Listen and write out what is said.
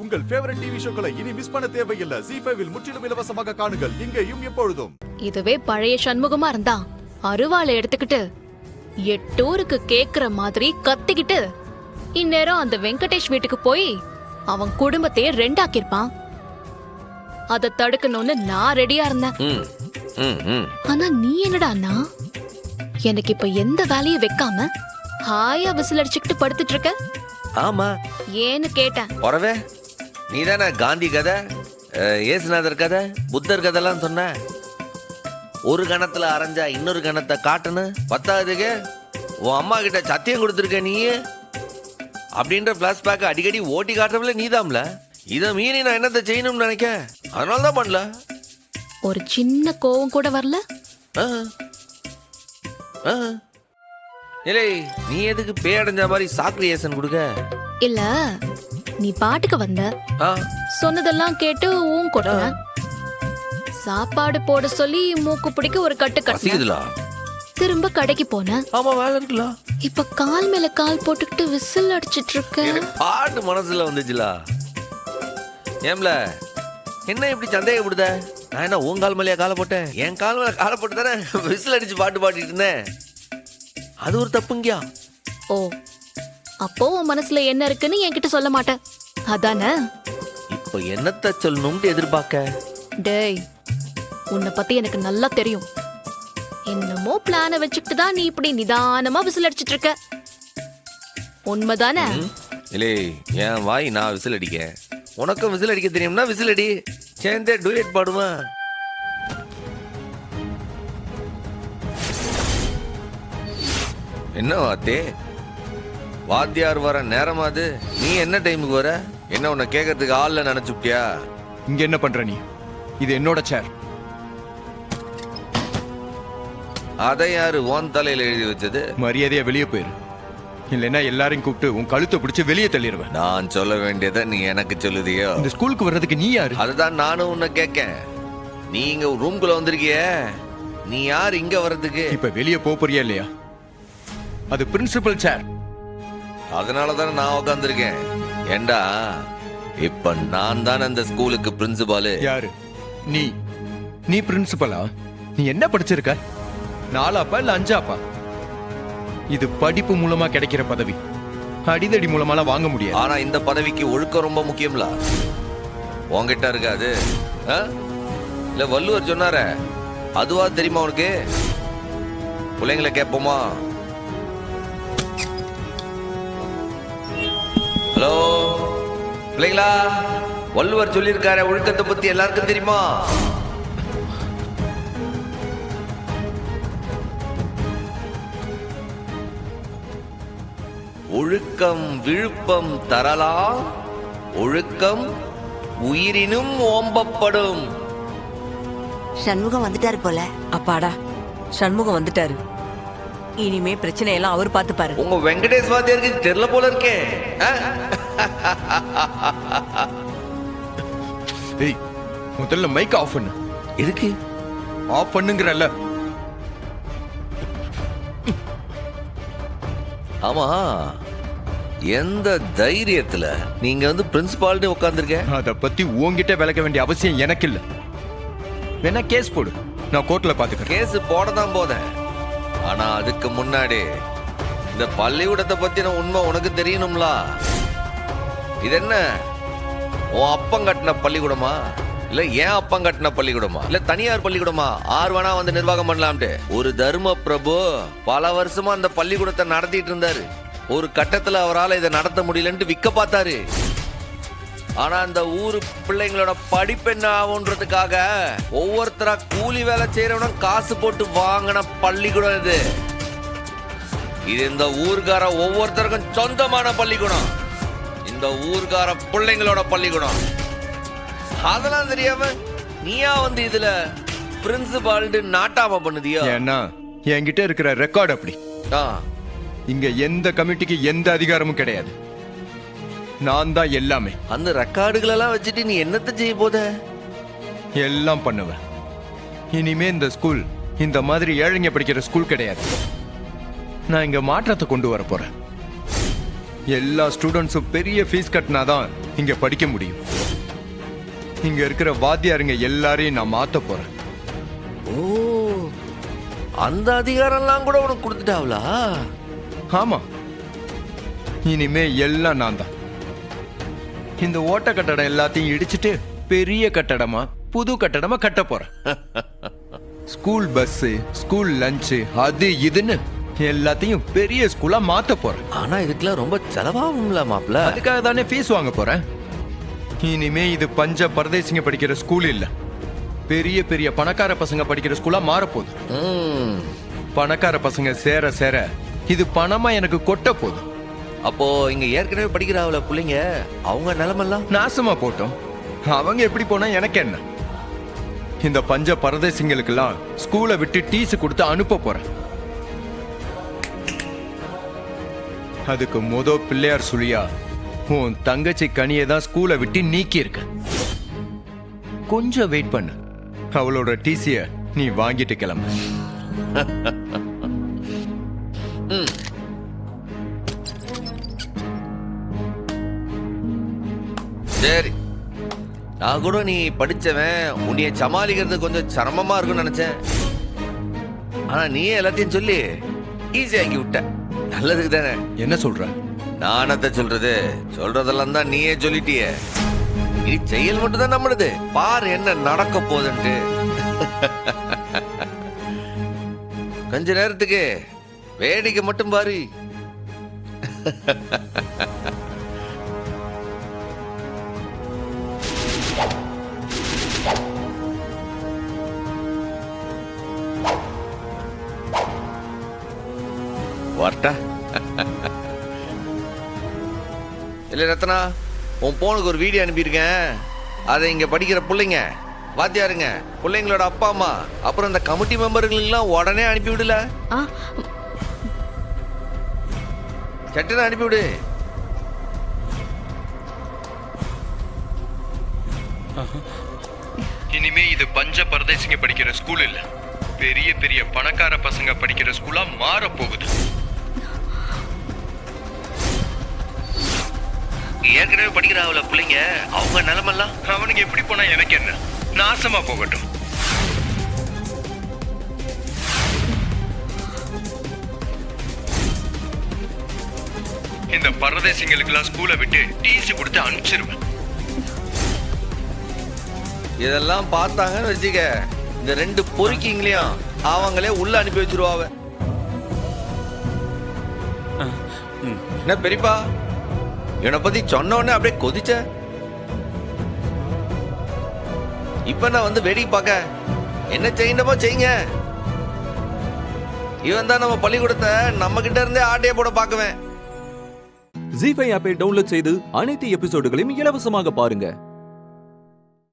உங்கள் favourite TV ஷோக்களை இனி miss பண்ண தேவையில்லை. ZEE5 இல் முற்றிலும் இலவசமாக காணுங்கள். இங்கேயும் எப்பொழுதும். இதுவே பழைய சண்முகமா இருந்தா அருவாளை எடுத்துக்கிட்டு 8 ஊருக்கு கேக்குற மாதிரி கத்திக்கிட்டு இந்நேரம் அந்த வெங்கடேஷ் வீட்டுக்கு போய் அவன் குடும்பத்தையே ரெண்டாக்கிருப்பான். அதை தடுக்கணும்னு நான் ரெடியா இருந்தேன். ஆனா நீ என்னடா அண்ணா, எனக்கு இப்ப எந்த வேலையும் வைக்காம ஹாயா விசில் அடிச்சுக்கிட்டு படுத்துட்டு இருக்க? ஆமா, ஏன்னு கேட்டேன். பொறவே நீதானே காந்தி கதை, ஏசுநாதர் கதை, புத்தர் கதைலாம் சொன்ன. ஒரு கணத்துல அரைஞ்சா இன்னொரு கணத்தை காட்டுன்னு பத்தாவதுக்கு உன் அம்மா கிட்ட சத்தியம் கொடுத்துருக்க நீ அப்படின்ற பிளாஷ்பேக் அடிக்கடி ஓட்டி காட்டுறதுல நீதாம்ல. இதை மீறி நான் என்னத்தை செய்யணும்னு நினைக்க, அதனால தான் பண்ணல. ஒரு சின்ன கோவம் கூட வரல? இல்லை, நீ எதுக்கு பேயடைஞ்ச மாதிரி சாக்ரியேஷன் கொடுக்க? இல்ல, நீ பாட்டுக்கு வந்த, சொன்னதெல்லாம் கேட்டு ஊன் கொட்ட, சாப்பாடு போட சொல்லி மூக்கு பிடிக்க ஒரு கட்டு கட்டுல, திரும்ப கடைக்கு போன. ஆமா, வேலை இருக்கலாம். இப்ப கால் மேல கால் போட்டுக்கிட்டு விசில் அடிச்சிட்டு இருக்க. பாட்டு மனசுல வந்துச்சுலா. ஏம்ல என்ன இப்படி சந்தேகப்படுத? நான் என்ன உன் கால் மேலேயா காலை போட்டேன்? என் கால் மேல காலை போட்டு தானே விசில் அடிச்சு பாட்டு பாடிட்டு இருந்தேன். அது ஒரு தப்புங்கயா. ஓ, அப்போ உன் மனசுல என்ன இருக்குன்னு என்கிட்ட சொல்ல மாட்டேன் அதானே? இப்ப என்னத்த சொல்லணும்னு எதிர்பார்க்க? டேய், உன்னை பத்தி எனக்கு நல்லா தெரியும். என்னமோ பிளான வச்சுக்கிட்டு தான் நீ இப்படி நிதானமா விசில் அடிச்சிட்டு இருக்க. உண்மைதானே? இல்லை, என் வாய் நான் விசில் அடிக்க, உனக்கும் விசில் அடிக்க தெரியும்னா விசில் அடி, சேர்ந்தே டூயட் பாடுமா. என்ன வாத்தே, வாத்தியார் வர நேரமாது, நீ என்ன டைமுக்கு வர? என்ன உன்னை கேட்கறதுக்கு ஆள்ல நினைச்சுட்டியா? இங்க என்ன பண்ற நீ? இது என்னோட சேர். அதை யாரு உன் தலையில எழுதி வச்சது? மரியாதையா வெளியே போயிரு, இல்லைன்னா எல்லாரையும் கூப்பிட்டு உன் கழுத்தை பிடிச்சு வெளியே தள்ளிடுவேன். நான் சொல்ல வேண்டியதை நீ எனக்கு சொல்லுதியோ? இந்த ஸ்கூலுக்கு வர்றதுக்கு நீ யாரு? அதுதான் நானும் உன்னை கேட்கேன். நீ இங்க ரூம்குள்ள வந்திருக்கிய, நீ யார் இங்க வர்றதுக்கு? இப்ப வெளியே போறியா இல்லையா? அது பிரின்சிபல் சேர். அதனாலதானே நான் உட்காந்துருக்கேன். ஏண்டா, இப்ப நான் தானே அந்த ஸ்கூலுக்கு பிரின்சிபாலு. யாரு நீ? நீ பிரின்சிபலா? நீ என்ன படிச்சிருக்க? 4ஆப்பா இல்ல 5ஆப்பா? இது படிப்பு மூலமா கிடைக்கிற பதவி, அடிதடி மூலமாலாம் வாங்க முடியாது. ஆனா இந்த பதவிக்கு ஒழுக்கம் ரொம்ப முக்கியம்ல. உன்கிட்ட இருக்காது இல்ல? வள்ளுவர் சொன்னார, அதுவா தெரியுமா உனக்கு? பிள்ளைங்களை கேட்போமா? ஹலோ பிள்ளைங்களா, வள்ளுவர் சொல்லியிருக்காரு, ஒழுக்கத்தை பத்தி எல்லாருக்கும் தெரியுமா? ஒழுக்கம் விழுப்பம் தரலாம், ஒழுக்கம் உயிரினும் ஓம்பப்படும். சண்முகம் வந்துட்டாரு போல. அப்பாடா, சண்முகம் வந்துட்டாரு. இனிமே பிரச்சனை எல்லாம் அவர் பார்த்துப்பாரு. உங்க வெங்கடேஷ் வாத்தியாருக்கு தெரியல போல இருக்கே. ஏய், முதல்ல மைக் ஆஃப் பண்ணு. எதுக்கு ஆஃப் பண்ணுங்கறல்ல? ஆமா, எந்த தைரியத்துல நீங்க வந்து பிரின்சிபால்னு உட்கார்ந்துருக்க? அத பத்தி உன்கிட்ட விளக்க வேண்டிய அவசியம் எனக்கு இல்ல. வேணா கேஸ் போடு, நான் கோர்ட்ல பாத்துக்கிறேன். கேஸ் போடதான் போதேன். ஆனா அதுக்கு முன்னாடி இந்த பள்ளிக்கூடத்தை பத்தின உண்மை உனக்கு தெரியணும்ல. இது என்ன, உன் அப்பம் கட்டின பள்ளிக்கூடமா இல்ல ஏன் அப்பம் கட்டின பள்ளிக்கூடமா இல்ல தனியார் பள்ளிக்கூடமா? ஆறு வேணா வந்து நிர்வாகம் பண்ணலாம்ட்டு ஒரு தர்ம பிரபு பல வருஷமா அந்த பள்ளிக்கூடத்தை நடத்திட்டு இருந்தாரு. ஒரு கட்டத்துல அவரால் இதை நடத்த முடியலன்ட்டு விற்க பார்த்தாரு. ஆனா அந்த ஊரு பிள்ளைங்களோட படிப்பு என்ன ஆகுன்றதுக்காக ஒவ்வொருத்தரா கூலி வேலை செய்யறவனும் காசு போட்டு வாங்கின பள்ளிக்கூடம் இது. இது இந்த ஊர்கார ஒவ்வொருத்தருக்கும் சொந்தமான பள்ளிக்கூடம், இந்த ஊர்கார பிள்ளைங்களோட பள்ளிக்கூடம். அதெல்லாம் தெரியாம நீயா வந்து இதுல பிரின்சிபால் நாட்டாம பண்ணுதியா? ஏன்னா என்கிட்ட இருக்கிற ரெக்கார்ட் அப்படி. இங்க எந்த கமிட்டிக்கு எந்த அதிகாரமும் கிடையாது. நான் தான் எல்லாமே. அந்த ரெக்கார்டுகள் எல்லாம் வச்சுட்டு நீ என்னத்தை செய்ய போத? எல்லாம் பண்ணுவேன். இனிமே இந்த ஸ்கூல் இந்த மாதிரி ஏழைங்க படிக்கிற ஸ்கூல் கிடையாது. நான் இங்க மாற்றத்தை கொண்டு வர போறேன். எல்லா ஸ்டூடெண்ட்ஸும் பெரிய ஃபீஸ் கட்டினாதான் இங்க படிக்க முடியும். இங்க இருக்கிற வாத்தியாருங்க எல்லாரையும் நான் மாத்த போறேன். ஓ, அந்த அதிகாரம்லாம் கூட உனக்கு கொடுத்துட்டாவளா? ஆமா, இனிமே எல்லாம் நான் தான். இந்த ஓட்ட கட்டடம் எல்லாத்தையும் இடிச்சிட்டு பெரிய கட்டடமா புது கட்டடமா கட்ட போறேன். ஸ்கூல் பஸ், ஸ்கூல் லஞ்ச், அது இதுன்னு எல்லாத்தையும் பெரிய ஸ்கூலா மாத்த போறேன். ஆனா இதுக்கெல்லாம் ரொம்ப செலவாகும்ல மாப்ள. அதுக்காக தானே ஃபீஸ் வாங்க போறேன். இனிமே இது பஞ்ச பரதேசிங்க படிக்கிற ஸ்கூல் இல்ல, பெரிய பெரிய பணக்கார பசங்க படிக்கிற ஸ்கூலா மாறப்போகுது. பணக்கார பசங்க சேர சேர இது பணமா எனக்கு கொட்ட போகுது. அப்போ இங்க ஏற்கனவே படிக்கிறாவல பிள்ளைங்க, அவங்க நிலைமெல்லாம் நாசமா போட்டோம். அவங்க எப்படி போனா எனக்கு என்ன? இந்த பஞ்ச பரதேசிங்களுக்கெல்லாம் ஸ்கூலை விட்டு டீஸ் கொடுத்து அனுப்ப போறேன். அதுக்கு பிள்ளையார் சுழியா உன் தங்கச்சி கனியை தான் ஸ்கூலை விட்டு நீக்கி இருக்க. கொஞ்சம் வெயிட் பண்ணு, அவளோட டிசிய நீ வாங்கிட்டு கிளம்பு. சரி, நான் கூட நீ படிச்சவன், உன்னைய சமாளிக்கிறது கொஞ்சம் சிரமமா இருக்கும்னு நினைச்சேன். ஆனா நீயே எல்லாத்தையும் சொல்லி ஈஸியாக்கி விட்ட. நல்லதுக்கு தானே. என்ன சொல்ற? நானத்தை சொல்றது, சொல்றதெல்லாம் தான் நீயே சொல்லிட்டியே. இனி செயல் மட்டும் தான் நம்மளுது. பாரு என்ன நடக்க போகுதுன்ட்டு. கொஞ்ச நேரத்துக்கு வேடிக்கை மட்டும் பாரு. வரட்டா? இல்ல ரத்னா, உன் போனுக்கு ஒரு வீடியோ அனுப்பியிருக்கேன். அதை இங்க படிக்கிற பிள்ளைங்க, வாத்தியாருங்க, பிள்ளைங்களோட அப்பா அம்மா, அப்புறம் இந்த கமிட்டி மெம்பர்களுக்கெல்லாம் உடனே அனுப்பி விடல. சட்டுன்னு அனுப்பிவிடு. இனிமே இது பஞ்ச பரதேசிங்க படிக்கிற ஸ்கூல் இல்ல, பெரிய பெரிய பணக்கார பசங்க படிக்கிற ஸ்கூலா மாற போகுது. ஏற்கனவே படிக்கிறாவல பிள்ளைங்க, அவங்க நிலைமெல்லாம் அவனுக்கு எப்படி போனா எனக்கு என்ன? நாசமா போகட்டும். இந்த பரதேசிங்களுக்கெல்லாம் ஸ்கூலை விட்டு டிசி கொடுத்து அனுப்பிச்சிருவேன். இதெல்லாம் பார்த்தாங்கன்னு வச்சுக்க, இந்த ரெண்டு பொறுக்கிங்களையும் அவங்களே உள்ள அனுப்பி வச்சிருவாங்க. என்ன பெரியப்பா, இவனை பத்தி சொன்ன உடனே அப்படியே கொதிச்ச. இப்ப நான் வந்து வேடிக்கை பார்க்க என்ன செய்யணுமோ செய்யுங்க. இவன் தான் நம்ம பள்ளிக்கூடத்தை நம்ம கிட்ட இருந்தே ஆட்டைய போட பார்க்குவேன். ஜீ5 ஆப்பை டவுன்லோட் செய்து அனைத்து எபிசோடுகளையும் இலவசமாக பாருங்க.